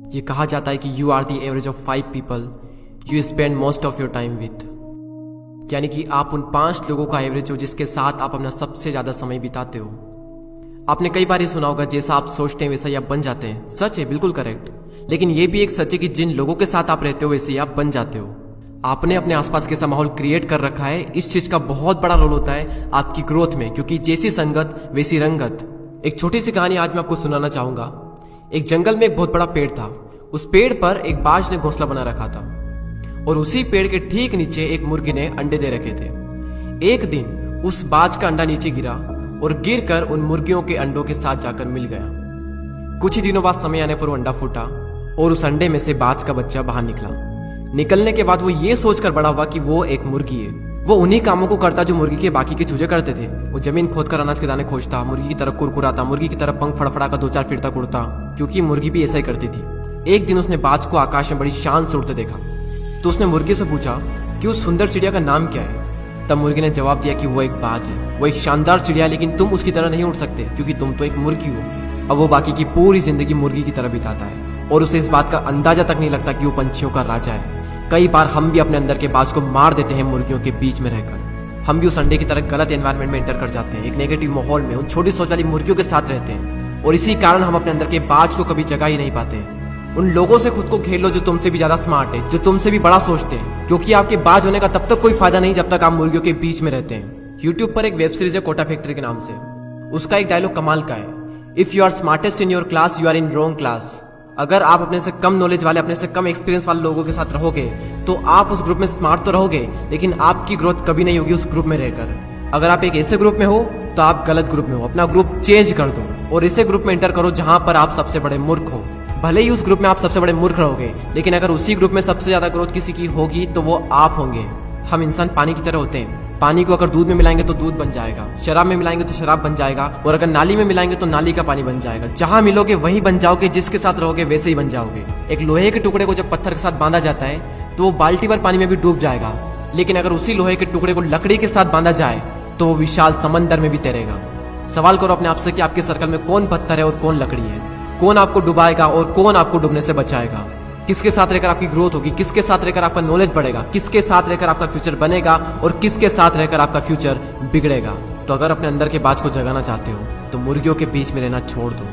ये कहा जाता है कि you are the average of 5 people you spend most of your time with, यानी कि आप उन 5 लोगों का एवरेज हो जिसके साथ आप अपना सबसे ज्यादा समय बिताते हो। आपने कई बार ये सुना होगा, जैसा आप सोचते हैं वैसा ही आप बन जाते हैं। सच है, बिल्कुल करेक्ट। लेकिन ये भी एक सच है कि जिन लोगों के साथ आप रहते हो वैसे ही आप बन जाते हो। आपने अपने आसपास कैसा माहौल क्रिएट कर रखा है, इस चीज का बहुत बड़ा रोल होता है आपकी ग्रोथ में, क्योंकि जैसी संगत वैसी रंगत। एक छोटी सी कहानी आज मैं आपको सुनाना चाहूंगा। एक जंगल में एक बहुत बड़ा पेड़ था। उस पेड़ पर एक बाज ने घोंसला बना रखा था और उसी पेड़ के ठीक नीचे एक मुर्गी ने अंडे दे रखे थे। एक दिन उस बाज का अंडा नीचे गिरा और गिरकर उन मुर्गियों के अंडों के साथ जाकर मिल गया। कुछ ही दिनों बाद समय आने पर वो अंडा फूटा और उस अंडे में से बाज का बच्चा बाहर निकला। निकलने के बाद वो ये सोचकर बड़ा हुआ कि वो एक मुर्गी है। वो उन्हीं कामों को करता जो मुर्गी के बाकी के चूजे करते थे। वो जमीन खोदकर अनाज के दाने खोजता, मुर्गी की तरह कुरकुराता, मुर्गी की तरह पंख फड़फड़ा कर 2-4 फिरता उड़ता, क्योंकि मुर्गी भी ऐसा ही करती थी। एक दिन उसने बाज को आकाश में बड़ी शान से उड़ते देखा, तो उसने मुर्गी से पूछा कि उस सुंदर चिड़िया का नाम क्या है। तब मुर्गी ने जवाब दिया कि वो एक बाज है, वो एक शानदार चिड़िया, लेकिन तुम उसकी तरह नहीं उड़ सकते क्योंकि तुम तो एक मुर्गी हो। अब वो बाकी की पूरी जिंदगी मुर्गी की तरह बिताता है और उसे इस बात का अंदाजा तक नहीं लगता कि वो पंछियों का राजा है। कई बार हम भी अपने अंदर के बाज को मार देते हैं मुर्गियों के बीच में रहकर। हम भी उस अंडे की तरह गलत एनवायरनमेंट में एंटर कर जाते हैं, एक नेगेटिव माहौल में उन छोटी सोच वाली मुर्गियों के साथ रहते हैं, और इसी कारण हम अपने अंदर के बाज को कभी जगा ही नहीं पाते हैं। उन लोगों से खुद को खेल लो जो तुमसे भी ज्यादा स्मार्ट है, जो तुमसे भी बड़ा सोचते हैं, क्योंकि आपके बाज होने का तब तक कोई फायदा नहीं जब तक आप मुर्गियों के बीच में रहते हैं। यूट्यूब पर एक वेब सीरीज है कोटा फैक्ट्री के नाम से। उसका एक डायलॉग कमाल का है, if you are smartest in your class you are in wrong class. अगर आप अपने से कम नॉलेज वाले, अपने से कम एक्सपीरियंस वाले लोगों के साथ रहोगे तो आप उस ग्रुप में स्मार्ट तो रहोगे, लेकिन आपकी ग्रोथ कभी नहीं होगी उस ग्रुप में रहकर। अगर आप एक ऐसे ग्रुप में हो तो आप गलत ग्रुप में हो। अपना ग्रुप चेंज कर दो और ऐसे ग्रुप में एंटर करो जहां पर आप सबसे बड़े मूर्ख हो। भले ही उस ग्रुप में आप सबसे बड़े मूर्ख रहोगे, लेकिन अगर उसी ग्रुप में सबसे ज्यादा ग्रोथ किसी की होगी तो वो आप होंगे। हम इंसान पानी की तरह होते हैं। पानी को अगर दूध में मिलाएंगे तो दूध बन जाएगा, शराब में मिलाएंगे तो शराब बन जाएगा, और अगर नाली में मिलाएंगे तो नाली का पानी बन जाएगा। जहां मिलोगे वहीं बन जाओगे, जिसके साथ रहोगे वैसे ही बन जाओगे। एक लोहे के टुकड़े को जब पत्थर के साथ बांधा जाता है तो वो बाल्टी भर पानी में भी डूब जाएगा, लेकिन अगर उसी लोहे के टुकड़े को लकड़ी के साथ बांधा जाए तो वो विशाल समंदर में भी तैरेगा। सवाल करो अपने आप से कि आपके सर्कल में कौन पत्थर है और कौन लकड़ी है, कौन आपको डुबाएगा और कौन आपको डूबने से बचाएगा। किसके साथ रहकर आपकी ग्रोथ होगी, किसके साथ रहकर आपका नॉलेज बढ़ेगा, किसके साथ रहकर आपका फ्यूचर बनेगा और किसके साथ रहकर आपका फ्यूचर बिगड़ेगा। तो अगर अपने अंदर के बाज को जगाना चाहते हो तो मुर्गियों के बीच में रहना छोड़ दो।